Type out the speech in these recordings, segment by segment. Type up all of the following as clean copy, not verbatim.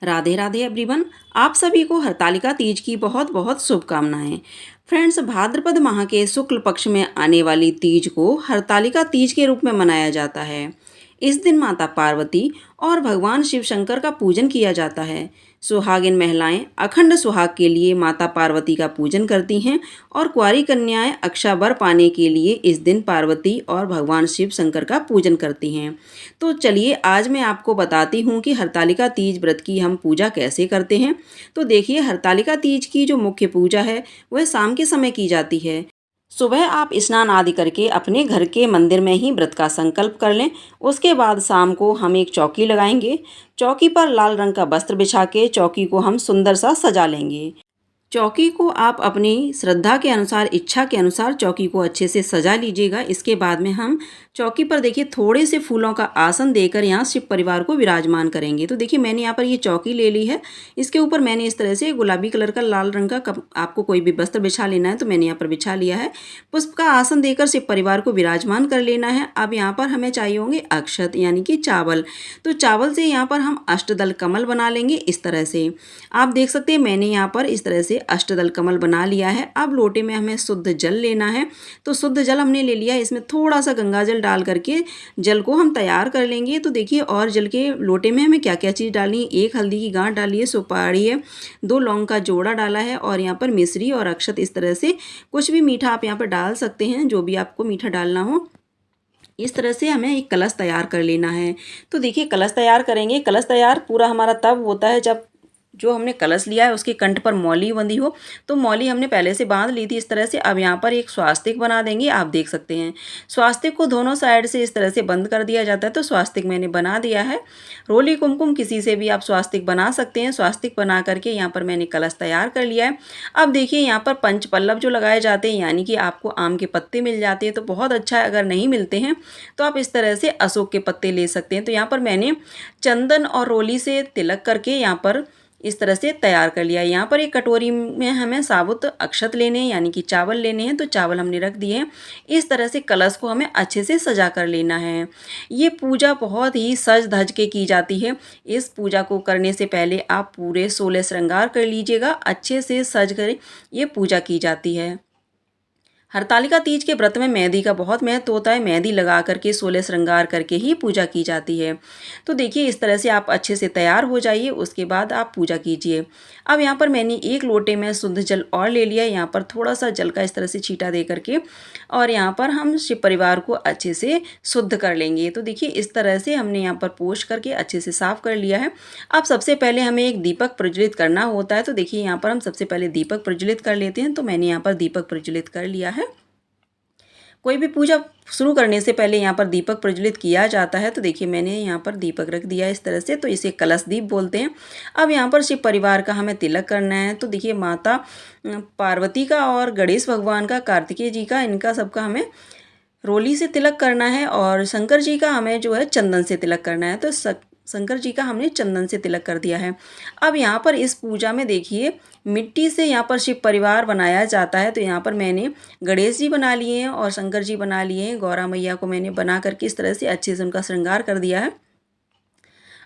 Radhe Radhe everyone. आप सभी को हरतालिका तीज की बहुत बहुत शुभकामनाएं। फ्रेंड्स, भाद्रपद माह के शुक्ल पक्ष में आने वाली तीज को हरतालिका तीज के रूप में मनाया जाता है। इस दिन माता पार्वती और भगवान शिव शंकर का पूजन किया जाता है। सुहागिन महिलाएं अखंड सुहाग के लिए माता पार्वती का पूजन करती हैं और कुंवारी कन्याएं अक्षा वर पाने के लिए इस दिन पार्वती और भगवान शिव शंकर का पूजन करती हैं। तो चलिए आज मैं आपको बताती हूँ कि हरतालिका तीज व्रत की हम पूजा कैसे करते हैं। तो देखिए, हरतालिका तीज की जो मुख्य पूजा है वह शाम के समय की जाती है। सुबह आप स्नान आदि करके अपने घर के मंदिर में ही व्रत का संकल्प कर लें। उसके बाद शाम को हम एक चौकी लगाएंगे। चौकी पर लाल रंग का वस्त्र बिछा के चौकी को हम सुंदर सा सजा लेंगे। चौकी को आप अपनी श्रद्धा के अनुसार, इच्छा के अनुसार चौकी को अच्छे से सजा लीजिएगा। इसके बाद में हम चौकी पर देखिए थोड़े से फूलों का आसन देकर यहाँ शिव परिवार को विराजमान करेंगे। तो देखिए मैंने यहाँ पर ये चौकी ले ली है। इसके ऊपर मैंने इस तरह से गुलाबी कलर का, लाल रंग का आपको कोई भी वस्त्र बिछा लेना है तो मैंने यहाँ पर बिछा लिया है। पुष्प का आसन देकर शिव परिवार को विराजमान कर लेना है। अब यहाँ पर हमें चाहिए होंगे अक्षत यानी कि चावल। तो चावल से यहाँ पर हम अष्टदल कमल बना लेंगे इस तरह से। आप देख सकते हैं मैंने यहाँ पर इस तरह से अष्टदल कमल बना लिया है। अब लोटे में हमें शुद्ध जल लेना है। तो शुद्ध जल हमने ले लिया है। इसमें थोड़ा सा गंगा जल डाल करके जल को हम तैयार कर लेंगे। तो देखिए, और जल के लोटे में हमें क्या क्या चीज़ डालनी है। एक हल्दी की गांठ डाली है, सुपारी है, 2 लौंग का जोड़ा डाला है और यहाँ पर मिश्री और अक्षत। इस तरह से कुछ भी मीठा आप यहाँ पर डाल सकते हैं, जो भी आपको मीठा डालना हो। इस तरह से हमें एक कलश तैयार कर लेना है। तो देखिए कलश तैयार करेंगे। कलश तैयार पूरा हमारा तब होता है जब जो हमने कलश लिया है उसके कंठ पर मौली बंधी हो। तो मौली हमने पहले से बांध ली थी इस तरह से। अब यहाँ पर एक स्वास्तिक बना देंगे। आप देख सकते हैं स्वास्तिक को दोनों साइड से इस तरह से बंद कर दिया जाता है। तो स्वास्तिक मैंने बना दिया है। रोली कुमकुम किसी से भी आप स्वास्तिक बना सकते हैं। स्वास्तिक बना करके यहाँ पर मैंने कलश तैयार कर लिया है। अब देखिए यहाँ पर पंच पल्लव जो लगाए जाते हैं, यानी कि आपको आम के पत्ते मिल जाते हैं तो बहुत अच्छा है। अगर नहीं मिलते हैं तो आप इस तरह से अशोक के पत्ते ले सकते हैं। तो यहाँ पर मैंने चंदन और रोली से तिलक करके यहाँ पर इस तरह से तैयार कर लिया। यहाँ पर एक कटोरी में हमें साबुत अक्षत लेने हैं, यानी कि चावल लेने हैं। तो चावल हमने रख दिए हैं। इस तरह से कलश को हमें अच्छे से सजा कर लेना है। ये पूजा बहुत ही सज धज के की जाती है। इस पूजा को करने से पहले आप पूरे 16 श्रृंगार कर लीजिएगा। अच्छे से सज कर ये पूजा की जाती है। हरतालिका तीज के व्रत में मेहंदी का बहुत महत्व होता है। मेहंदी लगा करके 16 श्रृंगार करके ही पूजा की जाती है। तो देखिए इस तरह से आप अच्छे से तैयार हो जाइए, उसके बाद आप पूजा कीजिए। अब यहाँ पर मैंने एक लोटे में शुद्ध जल और ले लिया है। यहाँ पर थोड़ा सा जल का इस तरह से छींटा दे करके और यहाँ पर हम शिव परिवार को अच्छे से शुद्ध कर लेंगे। तो देखिए इस तरह से हमने यहाँ पर पोंछ करके अच्छे से साफ कर लिया है। अब सबसे पहले हमें एक दीपक प्रज्वलित करना होता है। तो देखिए यहाँ पर हम सबसे पहले दीपक प्रज्वलित कर लेते हैं। तो मैंने यहाँ पर दीपक प्रज्वलित कर लिया है। कोई भी पूजा शुरू करने से पहले यहाँ पर दीपक प्रज्वलित किया जाता है। तो देखिए मैंने यहाँ पर दीपक रख दिया इस तरह से। तो इसे कलश दीप बोलते हैं। अब यहाँ पर शिव परिवार का हमें तिलक करना है। तो देखिए माता पार्वती का और गणेश भगवान का, कार्तिकेय जी का, इनका सबका हमें रोली से तिलक करना है और शंकर जी का हमें जो है चंदन से तिलक करना है। तो शंकर जी का हमने चंदन से तिलक कर दिया है। अब यहाँ पर इस पूजा में देखिए मिट्टी से यहाँ पर शिव परिवार बनाया जाता है। तो यहाँ पर मैंने गणेश जी बना लिए हैं और शंकर जी बना लिए हैं। गौरा मैया को मैंने बना करके इस तरह से अच्छे से उनका श्रृंगार कर दिया है।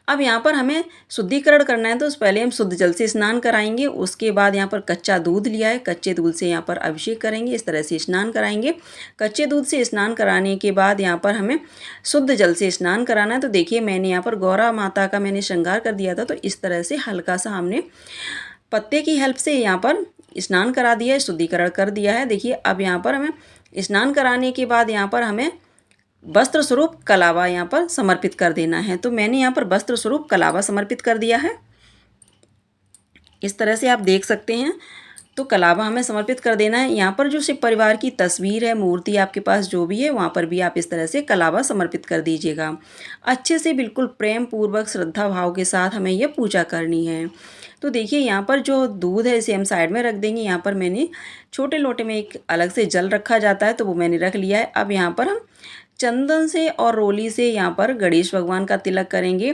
अब यहाँ पर हमें शुद्धिकरण करना है। तो पहले हम शुद्ध जल से स्नान कराएंगे। उसके बाद यहाँ पर कच्चा दूध लिया है, कच्चे दूध से यहाँ पर अभिषेक करेंगे। इस तरह से स्नान कराएंगे। कच्चे दूध से स्नान कराने के बाद यहाँ पर हमें शुद्ध जल से स्नान कराना है। तो देखिए मैंने यहाँ पर गौरा माता का मैंने श्रृंगार कर दिया था। तो इस तरह से हल्का सा हमने पत्ते की हेल्प से यहाँ पर स्नान करा दिया है, शुद्धिकरण कर दिया है। देखिए अब यहाँ पर हमें स्नान कराने के बाद यहाँ पर हमें वस्त्र स्वरूप कलावा यहाँ पर समर्पित कर देना है। तो मैंने यहाँ पर वस्त्र स्वरूप कलावा समर्पित कर दिया है। इस तरह से आप देख सकते हैं। तो कलावा हमें समर्पित कर देना है। यहाँ पर जो शिव परिवार की तस्वीर है, मूर्ति आपके पास जो भी है, वहाँ पर भी आप इस तरह से कलावा समर्पित कर दीजिएगा। अच्छे से बिल्कुल प्रेम पूर्वक श्रद्धा भाव के साथ हमें यह पूजा करनी है। तो देखिए यहाँ पर जो दूध है इसे हम साइड में रख देंगे। यहाँ पर मैंने छोटे लोटे में एक अलग से जल रखा जाता है, तो वो मैंने रख लिया है। अब यहाँ पर हम चंदन से और रोली से यहाँ पर गणेश भगवान का तिलक करेंगे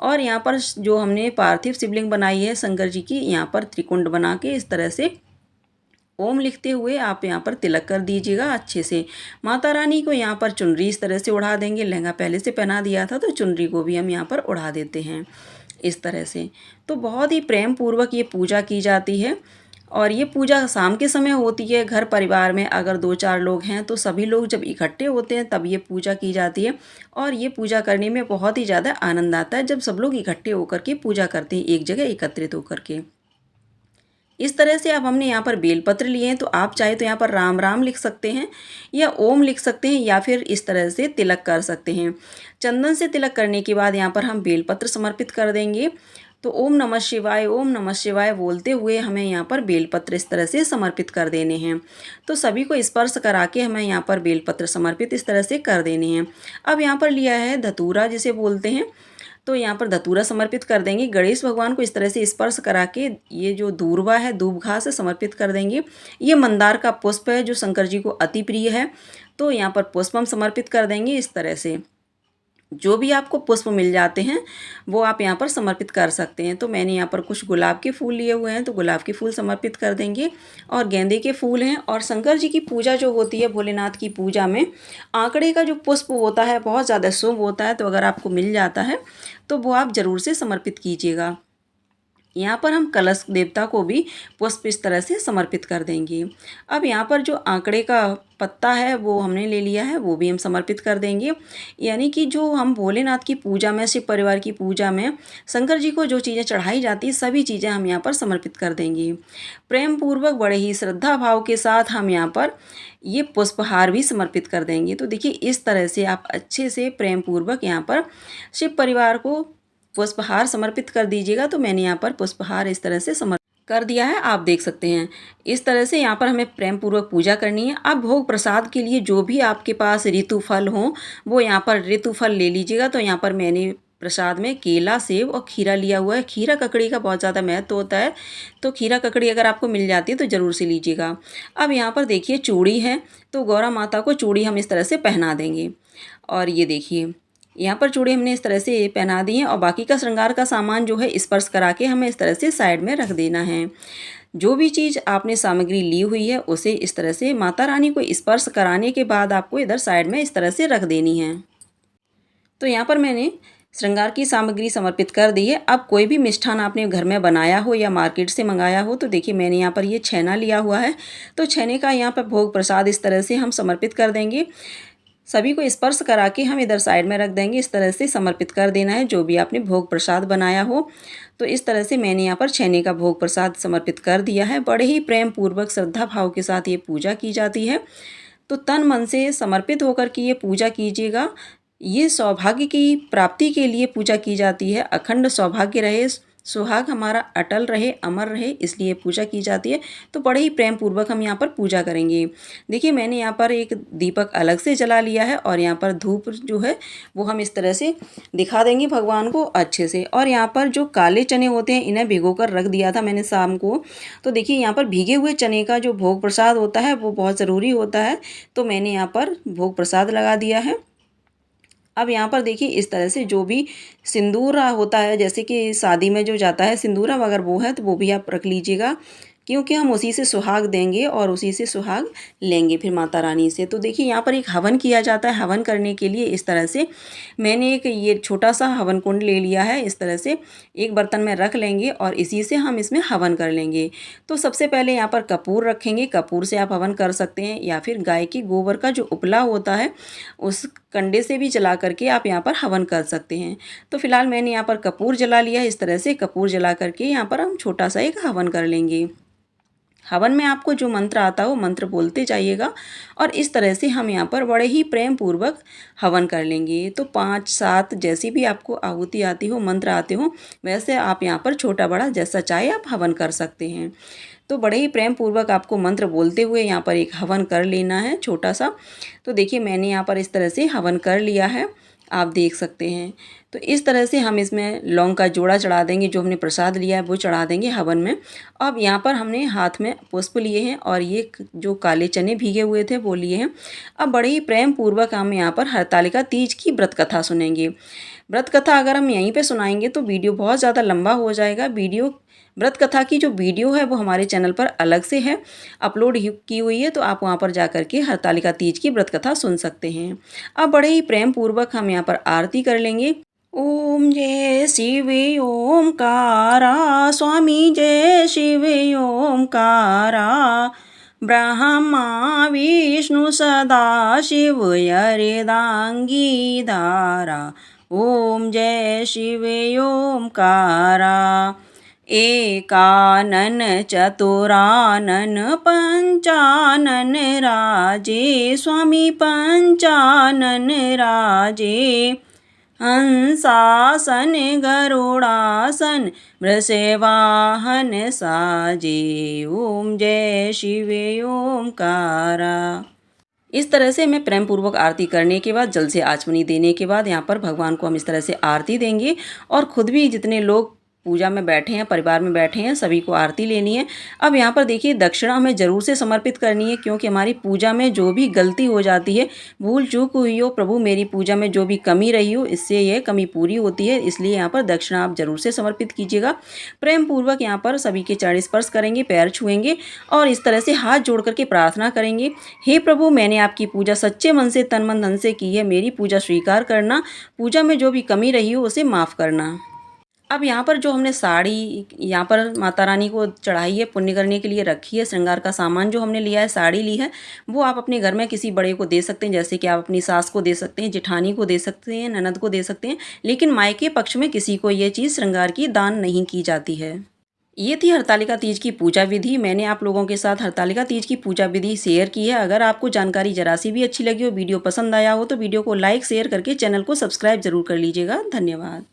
और यहाँ पर जो हमने पार्थिव शिवलिंग बनाई है शंकर जी की, यहाँ पर त्रिकुंड बना के इस तरह से ओम लिखते हुए आप यहाँ पर तिलक कर दीजिएगा अच्छे से। माता रानी को यहाँ पर चुनरी इस तरह से उड़ा देंगे। लहंगा पहले से पहना दिया था तो चुनरी को भी हम यहाँ पर उड़ा देते हैं। इस तरह से। तो बहुत ही प्रेम पूर्वक ये पूजा की जाती है और ये पूजा शाम के समय होती है। घर परिवार में अगर 2-4 लोग हैं तो सभी लोग जब इकट्ठे होते हैं तब ये पूजा की जाती है और ये पूजा करने में बहुत ही ज़्यादा आनंद आता है जब सब लोग इकट्ठे होकर के पूजा करते हैं, एक जगह एकत्रित होकर के। इस तरह से अब हमने यहाँ पर बेलपत्र लिए हैं, तो आप चाहे तो यहाँ पर राम राम लिख सकते हैं या ओम लिख सकते हैं या फिर इस तरह से तिलक कर सकते हैं। चंदन से तिलक करने के बाद यहाँ पर हम बेलपत्र समर्पित कर देंगे। तो ओम नमः शिवाय बोलते हुए हमें यहाँ पर बेलपत्र इस तरह से समर्पित कर देने हैं। तो सभी को स्पर्श करा के हमें यहाँ पर बेलपत्र समर्पित इस तरह से कर देने हैं। अब यहाँ पर लिया है धतूरा जिसे बोलते हैं, तो यहाँ पर धतूरा समर्पित कर देंगे। गणेश भगवान को इस तरह से स्पर्श करा के ये जो दूर्वा है दूब घास से समर्पित कर देंगे। ये मंदार का पुष्प है जो शंकर जी को अति प्रिय है, तो यहाँ पर पुष्प हम समर्पित कर देंगे। इस तरह से जो भी आपको पुष्प मिल जाते हैं वो आप यहाँ पर समर्पित कर सकते हैं। तो मैंने यहाँ पर कुछ गुलाब के फूल लिए हुए हैं, तो गुलाब के फूल समर्पित कर देंगे और गेंदे के फूल हैं। और शंकर जी की पूजा जो होती है, भोलेनाथ की पूजा में आंकड़े का जो पुष्प होता है बहुत ज़्यादा शुभ होता है, तो अगर आपको मिल जाता है तो वो आप ज़रूर से समर्पित कीजिएगा। यहाँ पर हम कलश देवता को भी पुष्प इस तरह से समर्पित कर देंगे। अब यहाँ पर जो आंकड़े का पत्ता है वो हमने ले लिया है, वो भी हम समर्पित कर देंगे। यानी कि जो हम भोलेनाथ की पूजा में, शिव परिवार की पूजा में शंकर जी को जो चीज़ें चढ़ाई जाती हैं सभी चीज़ें हम यहाँ पर समर्पित कर देंगे। प्रेम पूर्वक बड़े ही श्रद्धा भाव के साथ हम यहाँ पर ये पुष्पहार भी समर्पित कर देंगे। तो देखिए इस तरह से आप अच्छे से प्रेम पूर्वक यहाँ पर शिव परिवार को पुष्पहार समर्पित कर दीजिएगा। तो मैंने यहाँ पर पुष्पहार इस तरह से समर्पित कर दिया है, आप देख सकते हैं। इस तरह से यहाँ पर हमें प्रेम पूर्वक पूजा करनी है। अब भोग प्रसाद के लिए जो भी आपके पास ऋतु फल हो वो यहाँ पर ऋतु फल ले लीजिएगा। तो यहाँ पर मैंने प्रसाद में केला, सेब और खीरा लिया हुआ है। खीरा ककड़ी का बहुत ज़्यादा महत्व होता है, तो खीरा ककड़ी अगर आपको मिल जाती है तो ज़रूर से लीजिएगा। अब यहाँ पर देखिए चूड़ी है, तो गौरा माता को चूड़ी हम इस तरह से पहना देंगे। और ये देखिए यहाँ पर चूड़ी हमने इस तरह से पहना दी हैं और बाकी का श्रृंगार का सामान जो है स्पर्श करा के हमें इस तरह से साइड में रख देना है। जो भी चीज़ आपने सामग्री ली हुई है उसे इस तरह से माता रानी को स्पर्श कराने के बाद आपको इधर साइड में इस तरह से रख देनी है। तो यहाँ पर मैंने श्रृंगार की सामग्री समर्पित कर दी है। अब कोई भी मिष्ठान आपने घर में बनाया हो या मार्केट से मंगाया हो, तो देखिए मैंने यहाँ पर ये छेना लिया हुआ है, तो छेने का यहाँ पर भोग प्रसाद इस तरह से हम समर्पित कर देंगे। सभी को स्पर्श करा के हम इधर साइड में रख देंगे। इस तरह से समर्पित कर देना है जो भी आपने भोग प्रसाद बनाया हो। तो इस तरह से मैंने यहाँ पर छेने का भोग प्रसाद समर्पित कर दिया है। बड़े ही प्रेम पूर्वक श्रद्धा भाव के साथ ये पूजा की जाती है। तो तन मन से समर्पित होकर के ये पूजा कीजिएगा। ये सौभाग्य की प्राप्ति के लिए पूजा की जाती है। अखंड सौभाग्य रहे, सुहाग हमारा अटल रहे, अमर रहे, इसलिए पूजा की जाती है। तो बड़े ही प्रेम पूर्वक हम यहाँ पर पूजा करेंगे। देखिए मैंने यहाँ पर एक दीपक अलग से जला लिया है और यहाँ पर धूप जो है वो हम इस तरह से दिखा देंगे भगवान को अच्छे से। और यहाँ पर जो काले चने होते हैं इन्हें भिगो कर रख दिया था मैंने शाम को। तो देखिए यहाँ पर भीगे हुए चने का जो भोग प्रसाद होता है वो बहुत ज़रूरी होता है, तो मैंने यहाँ पर भोग प्रसाद लगा दिया है। अब यहाँ पर देखिए इस तरह से जो भी सिंदूर होता है, जैसे कि शादी में जो जाता है सिंदूर, अगर वो है तो वो भी आप रख लीजिएगा, क्योंकि हम उसी से सुहाग देंगे और उसी से सुहाग लेंगे फिर माता रानी से। तो देखिए यहाँ पर एक हवन किया जाता है। हवन करने के लिए इस तरह से मैंने एक ये छोटा सा हवन कुंड ले लिया है। इस तरह से एक बर्तन में रख लेंगे और इसी से हम इसमें हवन कर लेंगे। तो सबसे पहले यहाँ पर कपूर रखेंगे। कपूर से आप हवन कर सकते हैं या फिर गाय के गोबर का जो उपला होता है उस कंडे से भी जला करके आप यहाँ पर हवन कर सकते हैं। तो फिलहाल मैंने यहाँ पर कपूर जला लिया है। इस तरह से कपूर जला करके यहाँ पर हम छोटा सा एक हवन कर लेंगे। हवन में आपको जो मंत्र आता है वो मंत्र बोलते जाइएगा और इस तरह से हम यहाँ पर बड़े ही प्रेम पूर्वक हवन कर लेंगे। तो 5-7 जैसी भी आपको आहुति आती हो, मंत्र आते हो, वैसे आप यहाँ पर छोटा बड़ा जैसा चाहे आप हवन कर सकते हैं। तो बड़े ही प्रेम पूर्वक आपको मंत्र बोलते हुए यहाँ पर एक हवन कर लेना है छोटा सा। तो देखिए मैंने यहाँ पर इस तरह से हवन कर लिया है, आप देख सकते हैं। तो इस तरह से हम इसमें लौंग का जोड़ा चढ़ा देंगे, जो हमने प्रसाद लिया है वो चढ़ा देंगे हवन में। अब यहाँ पर हमने हाथ में पुष्प लिए हैं और ये जो काले चने भीगे हुए थे वो लिए हैं। अब बड़े ही प्रेम पूर्वक हम यहाँ पर हरतालिका तीज की व्रत कथा सुनेंगे। व्रत कथा अगर हम यहीं पे सुनाएंगे तो वीडियो बहुत ज़्यादा लंबा हो जाएगा। व्रत कथा की जो वीडियो है वो हमारे चैनल पर अलग से है, अपलोड की हुई है, तो आप वहाँ पर जा कर के हरतालिका तीज की व्रत कथा सुन सकते हैं। अब बड़े ही प्रेम पूर्वक हम यहाँ पर आरती कर लेंगे। ओम जय शिव ओमकारा, स्वामी जय शिव ओमकारा। ब्रह्मा विष्णु सदा शिव अर्धांगी धारा। ओम जय शिव ओमकारा। एकानन चतुरानन पंचानन राजे, स्वामी पंचानन राजे। हंसासन गरुड़ासन वृषवाहन साजे। ओम जय शिव ओमकारा। इस तरह से मैं प्रेम पूर्वक आरती करने के बाद, जल से आचमनी देने के बाद यहाँ पर भगवान को हम इस तरह से आरती देंगे और खुद भी जितने लोग पूजा में बैठे हैं, परिवार में बैठे हैं, सभी को आरती लेनी है। अब यहाँ पर देखिए दक्षिणा हमें ज़रूर से समर्पित करनी है, क्योंकि हमारी पूजा में जो भी गलती हो जाती है, भूल चूक हुई हो, प्रभु मेरी पूजा में जो भी कमी रही हो, इससे यह कमी पूरी होती है। इसलिए यहाँ पर दक्षिणा आप ज़रूर से समर्पित कीजिएगा। प्रेम पूर्वक यहाँ पर सभी के चरण स्पर्श करेंगे, पैर छुएंगे और इस तरह से हाथ जोड़ करके प्रार्थना करेंगे, हे प्रभु मैंने आपकी पूजा सच्चे मन से, तन मन धन से की है, मेरी पूजा स्वीकार करना, पूजा में जो भी कमी रही हो उसे माफ़ करना। अब यहाँ पर जो हमने साड़ी यहाँ पर माता रानी को चढ़ाई है, पुण्य करने के लिए रखी है, श्रृंगार का सामान जो हमने लिया है, साड़ी ली है, वो आप अपने घर में किसी बड़े को दे सकते हैं। जैसे कि आप अपनी सास को दे सकते हैं, जेठानी को दे सकते हैं, ननद को दे सकते हैं, लेकिन मायके पक्ष में किसी को ये चीज़ श्रृंगार की दान नहीं की जाती है। ये थी हरतालिका तीज की पूजा विधि। मैंने आप लोगों के साथ हरतालिका तीज की पूजा विधि शेयर की है। अगर आपको जानकारी जरा सी भी अच्छी लगी हो, वीडियो पसंद आया हो, तो वीडियो को लाइक शेयर करके चैनल को सब्सक्राइब जरूर कर लीजिएगा। धन्यवाद।